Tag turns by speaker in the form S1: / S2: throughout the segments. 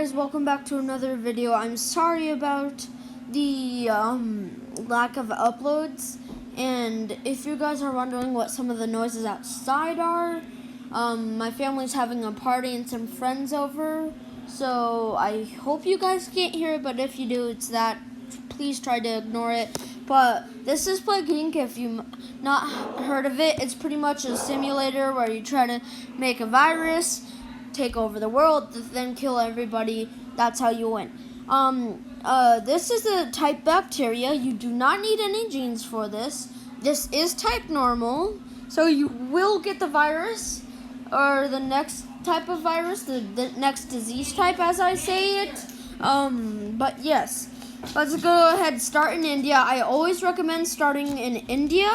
S1: guys, welcome back to another video. I'm sorry about the lack of uploads, and if you guys are wondering what some of the noises outside are, my family's having a party and some friends over, so I hope you guys can't hear it, but if you do, it's that. Please try to ignore it. But this is Plague Inc. If you've not heard of it, it's pretty much a simulator where you try to make a virus, take over the world, then kill everybody. That's how you win. This is a type bacteria. You do not need any genes for this. This is type normal, so you will get the virus, or the next type of virus, the next disease type, as I say it. But yes, let's go ahead and start in India. I always recommend starting in India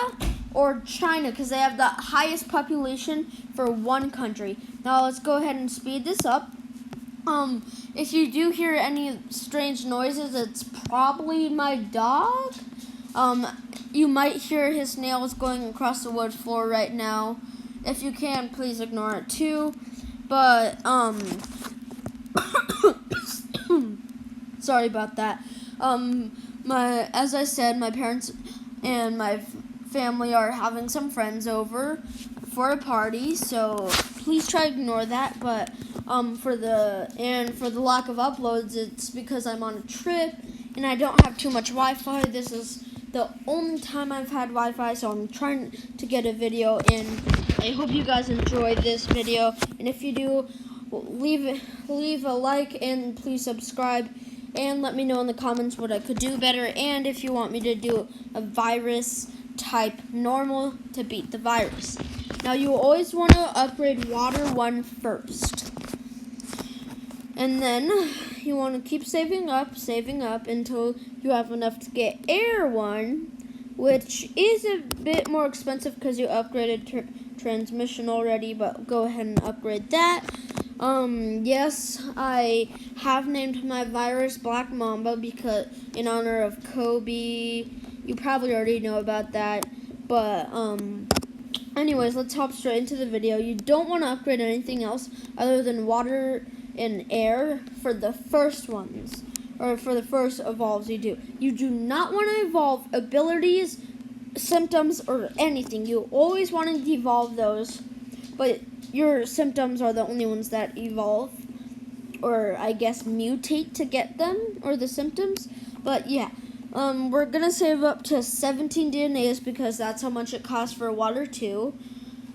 S1: or China because they have the highest population for one country. Now let's go ahead and speed this up. If you do hear any strange noises, it's probably my dog. You might hear his nails going across the wood floor right now. If you can, please ignore it too. But, sorry about that. As I said, my parents and my family are having some friends over for a party, so please try to ignore that. But for the lack of uploads, it's because I'm on a trip and I don't have too much Wi-Fi. This is the only time I've had Wi-Fi, so I'm trying to get a video in. I hope you guys enjoyed this video, and if you do, leave a like and please subscribe. And let me know in the comments what I could do better, and if you want me to do a virus type normal to beat the virus. Now you always want to upgrade water 1 first. And then you want to keep saving up until you have enough to get air 1, which is a bit more expensive because you upgraded transmission already, but go ahead and upgrade that. Yes, I have named my virus Black Mamba because in honor of Kobe. You probably already know about that, but anyways, let's hop straight into the video. You don't want to upgrade anything else other than water and air for the first ones, or for the first evolves you do. You do not want to evolve abilities, symptoms, or anything. You always want to devolve those, but your symptoms are the only ones that evolve, or I guess mutate to get them, or the symptoms. But yeah, we're gonna save up to 17 DNAs because that's how much it costs for water 2,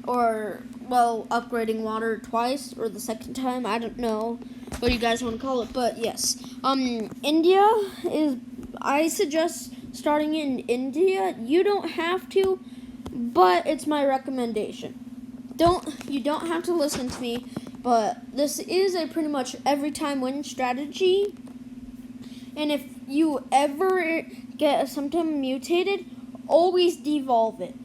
S1: or well, upgrading water twice, or the second time. I don't know what you guys want to call it, but yes. India is, I suggest starting in India. You don't have to, but it's my recommendation. You don't have to listen to me, but this is a pretty much every time win strategy. And if you ever get a symptom mutated, always devolve it.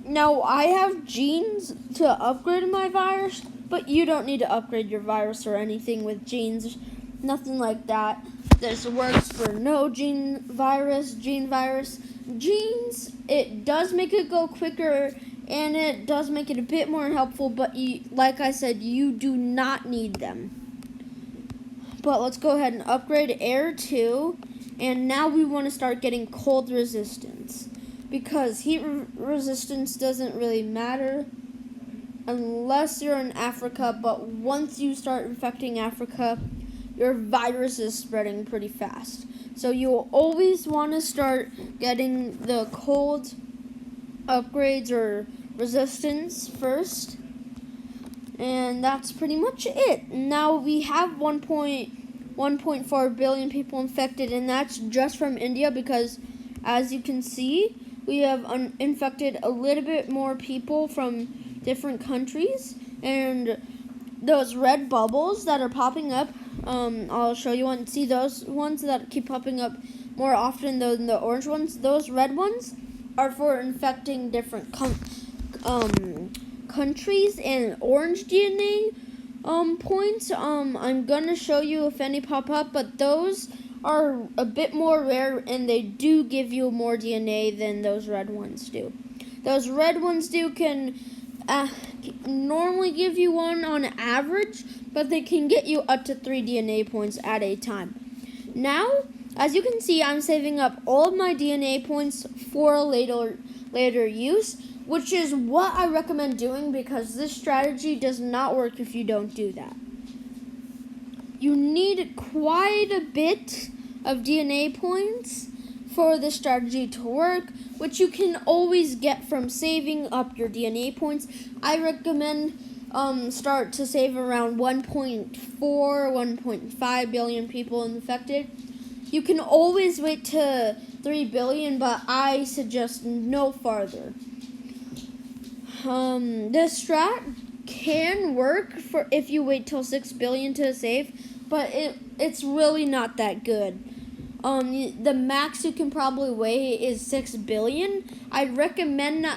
S1: Now, I have genes to upgrade my virus, but you don't need to upgrade your virus or anything with genes. Nothing like that. This works for no gene virus. Genes, it does make it go quicker, and it does make it a bit more helpful, but like I said, you do not need them. But let's go ahead and upgrade air 2, and now we want to start getting cold resistance, because heat resistance doesn't really matter unless you're in Africa, but once you start infecting Africa, your virus is spreading pretty fast. So you'll always want to start getting the cold upgrades or resistance first, and that's pretty much it. Now we have 1.4 billion people infected, and that's just from India because, as you can see, we have infected a little bit more people from different countries, and those red bubbles that are popping up, I'll show you one. See those ones that keep popping up more often than the orange ones? Those red ones are for infecting different countries and orange DNA points. I'm gonna show you if any pop up, but those are a bit more rare and they do give you more DNA than those red ones do. Those red ones can normally give you one on average, but they can get you up to 3 DNA points at a time. Now, as you can see, I'm saving up all of my DNA points for later use, which is what I recommend doing because this strategy does not work if you don't do that. You need quite a bit of DNA points for the strategy to work, which you can always get from saving up your DNA points. I recommend start to save around 1.5 billion people infected. You can always wait to 3 billion, but I suggest no farther. This strat can work for if you wait till 6 billion to save, but it's really not that good. The max you can probably wait is 6 billion. I'd recommend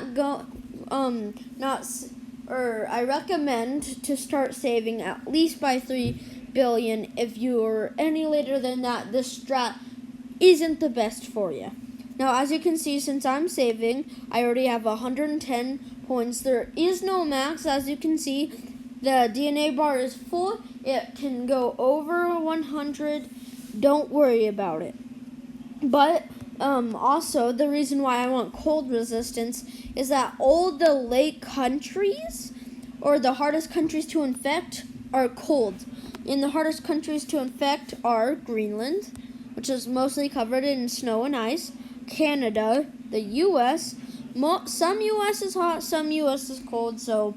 S1: I recommend to start saving at least by 3 billion. If you're any later than that, this strat isn't the best for you. Now, as you can see, since I'm saving, I already have 110 points. There is no max. As you can see, the DNA bar is full. It can go over 100. Don't worry about it. But also, the reason why I want cold resistance is that all the lake countries, or the hardest countries to infect, are cold. And the hardest countries to infect are Greenland, which is mostly covered in snow and ice, Canada, the U.S. Some U.S. is hot, some U.S. is cold, so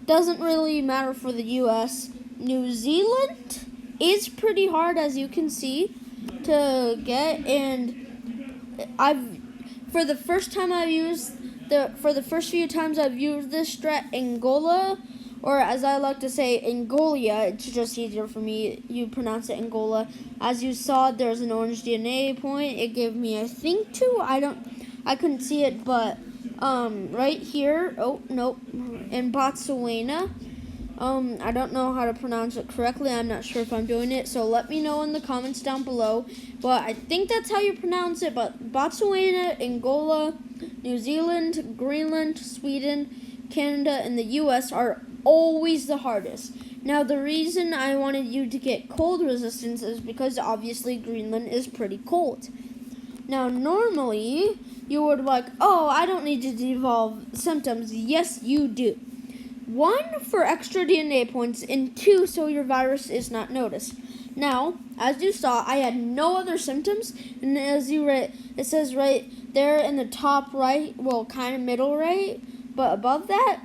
S1: doesn't really matter for the U.S. New Zealand is pretty hard, as you can see, to get, and for the first few times I've used this strat, Angola, or as I like to say, Angolia, it's just easier for me, you pronounce it Angola. As you saw, there's an orange DNA point. It gave me, I think, 2. I couldn't see it, but right here, oh, nope, in Botswana, I don't know how to pronounce it correctly. I'm not sure if I'm doing it, so let me know in the comments down below. But I think that's how you pronounce it. But Botswana, Angola, New Zealand, Greenland, Sweden, Canada, and the U.S. are always the hardest. Now, the reason I wanted you to get cold resistance is because obviously Greenland is pretty cold. Now, normally, you would like, oh, I don't need to devolve symptoms. Yes, you do. 1, for extra DNA points, and 2, so your virus is not noticed. Now, as you saw, I had no other symptoms, and as you read, it says right there in the top right, well, kind of middle right, but above that,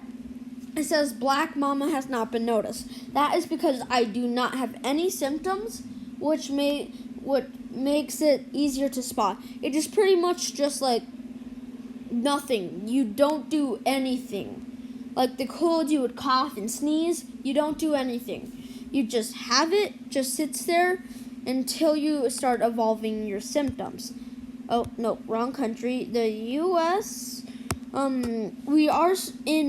S1: it says Black Mama has not been noticed. That is because I do not have any symptoms, which makes it easier to spot. It is pretty much just like nothing. You don't do anything. Like the cold, you would cough and sneeze. You don't do anything. You just have it, just sits there until you start evolving your symptoms. Oh, no, wrong country. The U.S., we are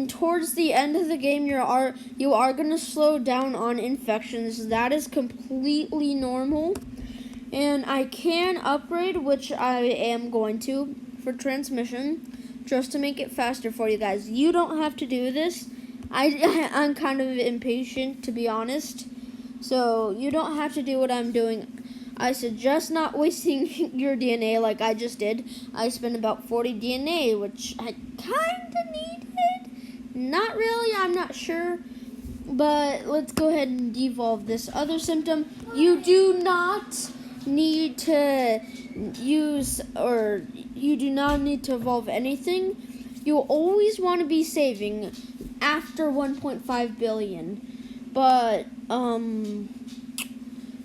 S1: towards the end of the game. You are going to slow down on infections. That is completely normal. And I can upgrade, which I am going to, for transmission, just to make it faster for you guys. You don't have to do this. I'm kind of impatient, to be honest. So you don't have to do what I'm doing. I suggest not wasting your DNA like I just did. I spent about 40 DNA, which I kind of needed. Not really, I'm not sure. But let's go ahead and devolve this other symptom. You do not need to evolve anything. You always want to be saving after 1.5 billion. But,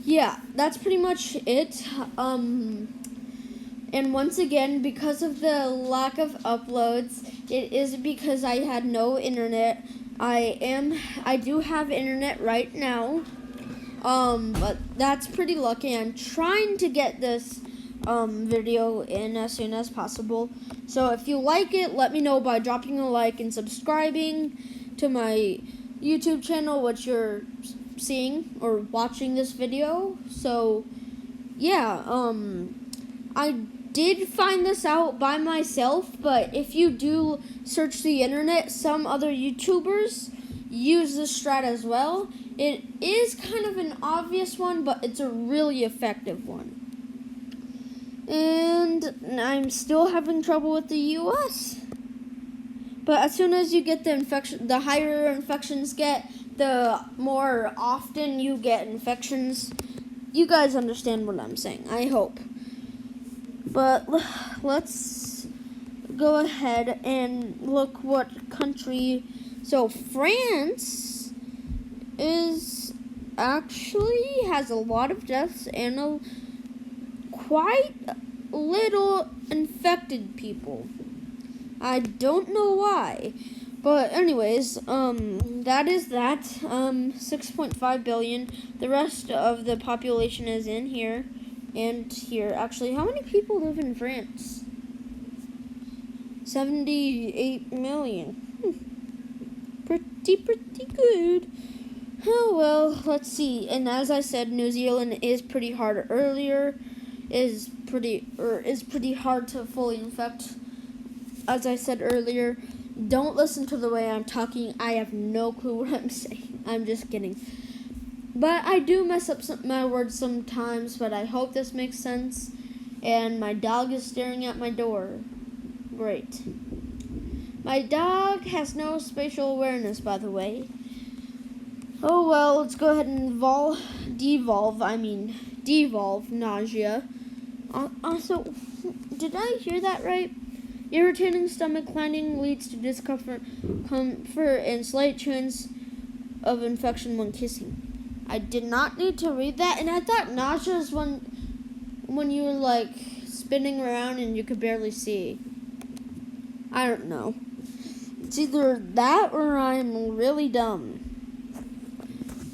S1: yeah, that's pretty much it. And once again, because of the lack of uploads, it is because I had no internet. I do have internet right now. But that's pretty lucky. I'm trying to get this video in as soon as possible. So if you like it, let me know by dropping a like and subscribing to my YouTube channel, which you're seeing or watching this video. So yeah, I did find this out by myself, but if you do search the internet, some other YouTubers use this strat as well, It is kind of an obvious one, but it's a really effective one. And I'm still having trouble with the U.S. But as soon as you get the higher infections get, the more often you get infections. You guys understand what I'm saying, I hope. But let's go ahead and look what country. So France is actually has a lot of deaths and quite little infected people. I don't know why. But anyways, that is that. 6.5 billion. The rest of the population is in here and here. Actually, how many people live in France? 78 million. Pretty good. Oh well, let's see. And as I said, New Zealand is pretty hard earlier. Is pretty hard to fully infect. As I said earlier, don't listen to the way I'm talking. I have no clue what I'm saying. I'm just kidding. But I do mess up my words sometimes, but I hope this makes sense. And my dog is staring at my door. Great. My dog has no spatial awareness, by the way. Oh well, let's go ahead and devolve nausea. Also, did I hear that right? Irritating stomach lining leads to discomfort, and slight chance of infection when kissing. I did not need to read that, and I thought nausea is when you were like spinning around and you could barely see. I don't know. It's either that or I'm really dumb.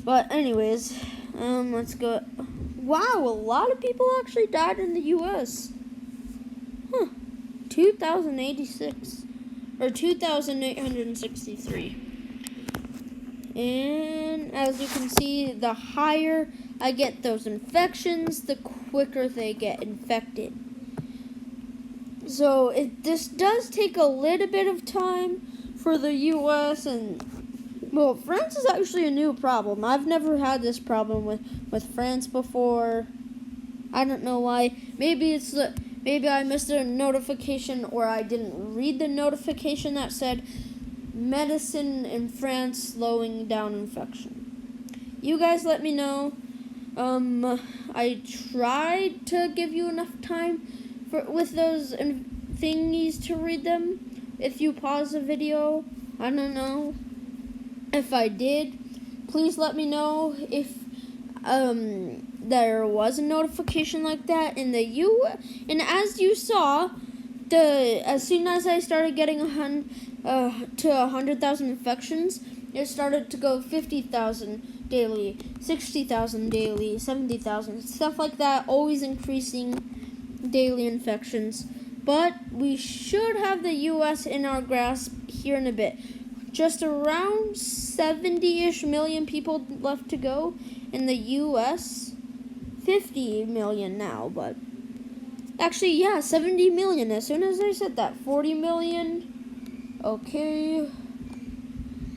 S1: But anyways, let's go. Wow, a lot of people actually died in the U.S. 2,086 or 2,863. And as you can see, the higher I get those infections, the quicker they get infected. So this does take a little bit of time for the U.S. and well, France is actually a new problem. I've never had this problem with France before. I don't know why. Maybe I missed a notification or I didn't read the notification that said medicine in France slowing down infection. You guys let me know. I tried to give you enough time with those thingies to read them. If you pause the video, I don't know. If I did, please let me know if there was a notification like that in the and as you saw, as soon as I started getting to 100,000 infections, it started to go 50,000 daily, 60,000 daily, 70,000, stuff like that, always increasing daily infections. But we should have the U.S. in our grasp here in a bit. Just around 70-ish million people left to go. In the U.S., 50 million now, but actually, yeah, 70 million. As soon as I said that, 40 million. Okay.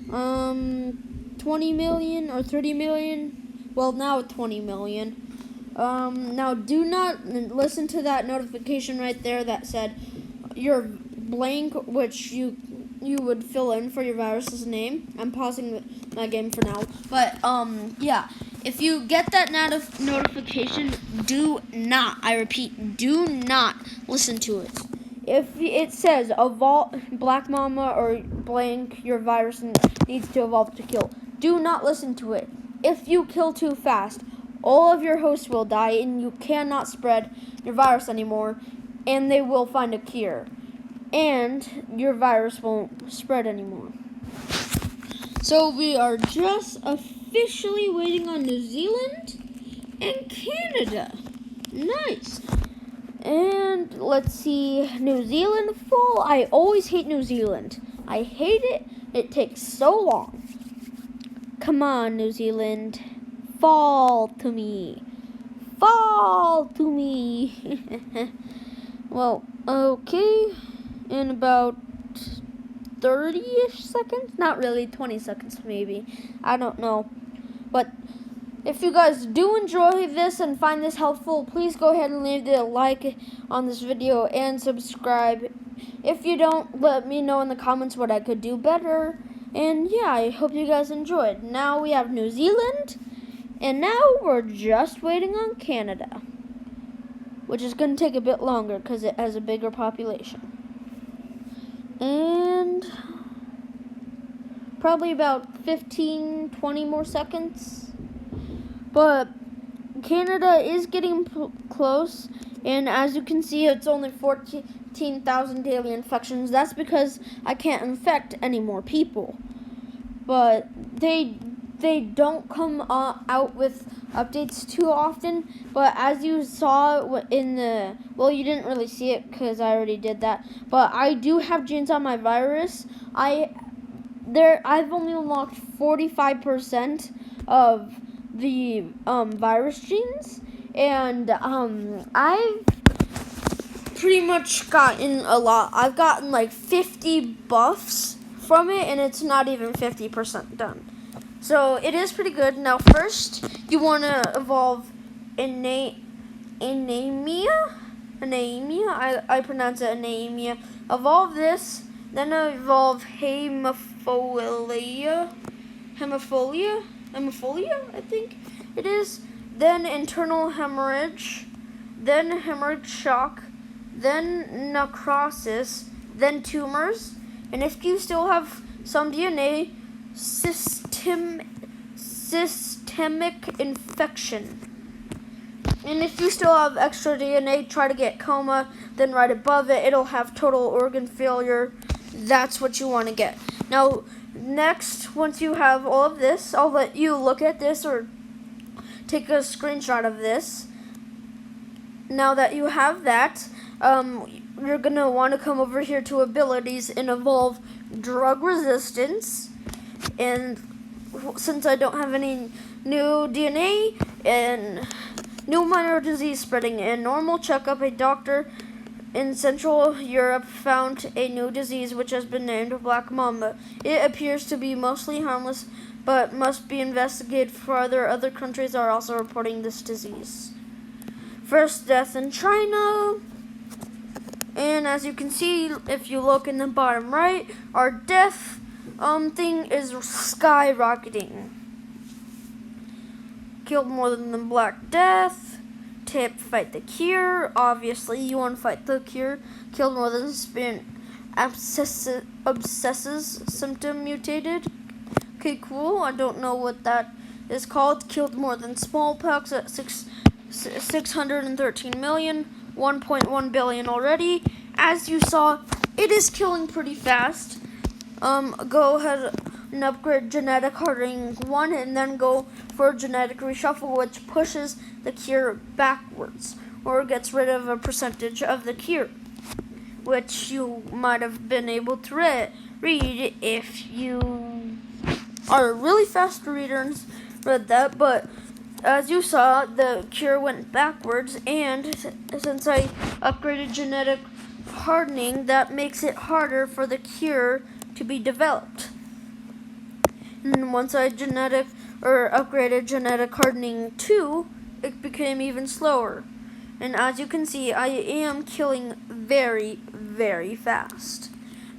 S1: 20 million or 30 million. Well, now 20 million. Now do not listen to that notification right there that said your blank, which you would fill in for your virus's name. I'm pausing my game for now. But, yeah. If you get that notification, do not, I repeat, do not listen to it. If it says Black Mama or blank, your virus needs to evolve to kill, do not listen to it. If you kill too fast, all of your hosts will die and you cannot spread your virus anymore, and they will find a cure. And your virus won't spread anymore. So we are just officially waiting on New Zealand and Canada. Nice. And let's see, New Zealand fall. I always hate New Zealand. I hate it. It takes so long. Come on, New Zealand. Fall to me. Fall to me. Well, okay. In about 30-ish seconds? Not really, 20 seconds maybe. I don't know. But if you guys do enjoy this and find this helpful, please go ahead and leave a like on this video and subscribe. If you don't, let me know in the comments what I could do better. And yeah, I hope you guys enjoyed. Now we have New Zealand, and now we're just waiting on Canada, which is going to take a bit longer because it has a bigger population. And probably about 15-20 more seconds. But Canada is getting close, and as you can see, it's only 14,000 daily infections. That's because I can't infect any more people. But they don't come out with updates too often. But as you saw in the, well, you didn't really see it because I already did that. But I do have genes on my virus. I've only unlocked 45% of the virus genes, and I've pretty much gotten a lot. I've gotten like 50 buffs from it, and it's not even 50% done. So it is pretty good. Now first, you want to evolve anemia. I pronounce it anemia. Evolve this, then evolve hemophilia, I think it is, then internal hemorrhage, then hemorrhage shock, then necrosis, then tumors, and if you still have some DNA, systemic infection. And if you still have extra DNA, try to get coma, then right above it, it'll have total organ failure. That's what you want to get. Now, next, once you have all of this, I'll let you look at this or take a screenshot of this. Now that you have that, you're going to want to come over here to abilities and evolve drug resistance. And since I don't have any new DNA and new minor disease spreading and normal checkup, a doctor in Central Europe found a new disease which has been named Black Mamba. It appears to be mostly harmless, but must be investigated further. Other countries are also reporting this disease. First death in China. And as you can see, if you look in the bottom right, our death thing is skyrocketing. Killed more than the Black Death. Tip, fight the cure. Obviously, you want to fight the cure. Killed more than spin abscesses, symptom mutated. Okay, cool. I don't know what that is called. Killed more than smallpox at 613 million, 1.1 billion already. As you saw, it is killing pretty fast. Go ahead and upgrade genetic hardening 1, and then go for genetic reshuffle, which pushes the cure backwards, or gets rid of a percentage of the cure, which you might have been able to read if you are a really fast reader and read that. But as you saw, the cure went backwards, and since I upgraded genetic hardening, that makes it harder for the cure to be developed. And once I upgraded genetic hardening 2, it became even slower. And as you can see, I am killing very, very fast.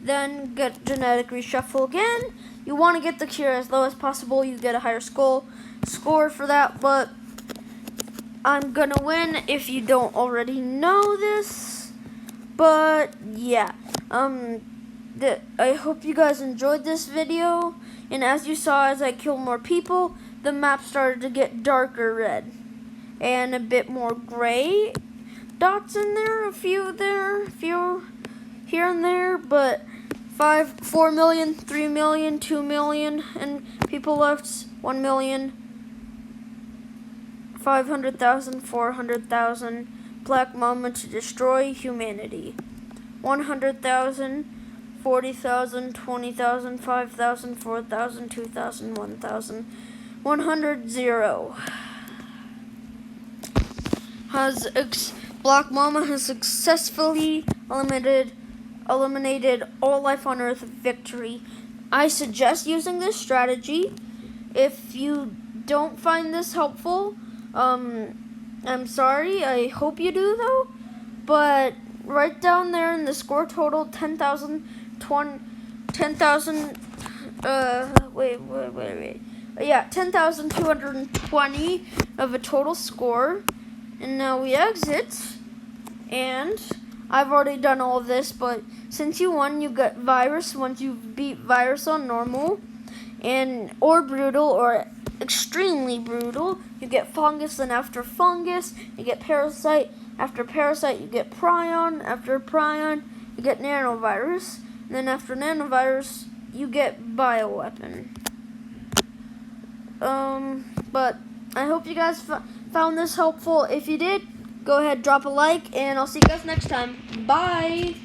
S1: Then get genetic reshuffle again. You want to get the cure as low as possible. You get a higher score for that, but I'm gonna win if you don't already know this. But yeah, I hope you guys enjoyed this video. And as you saw, as I killed more people, the map started to get darker red and a bit more gray dots in there, a few here and there, but 4 million, 3 million, 2 million, and people left 1 million, 500,000, 400,000. Black Mamba to destroy humanity. 100,000, 40,000, 20,000, 5,000, 4,000, 2,000, 1,000, 100, 0. Black Mamba has successfully eliminated all life on Earth. Victory. I suggest using this strategy if you don't find this helpful, I'm sorry. I hope you do though. But right down there in the score total, 10,000, 10,000. Wait. Yeah, 10,220 of a total score. And now we exit. And I've already done all of this, but since you won, you get virus once you beat virus on normal, or brutal, or extremely brutal. You get fungus, and after fungus, you get parasite. After parasite, you get prion. After prion, you get nanovirus. And then after nanovirus, you get bioweapon. But I hope you guys found this helpful. If you did, go ahead, drop a like, and I'll see you guys next time. Bye!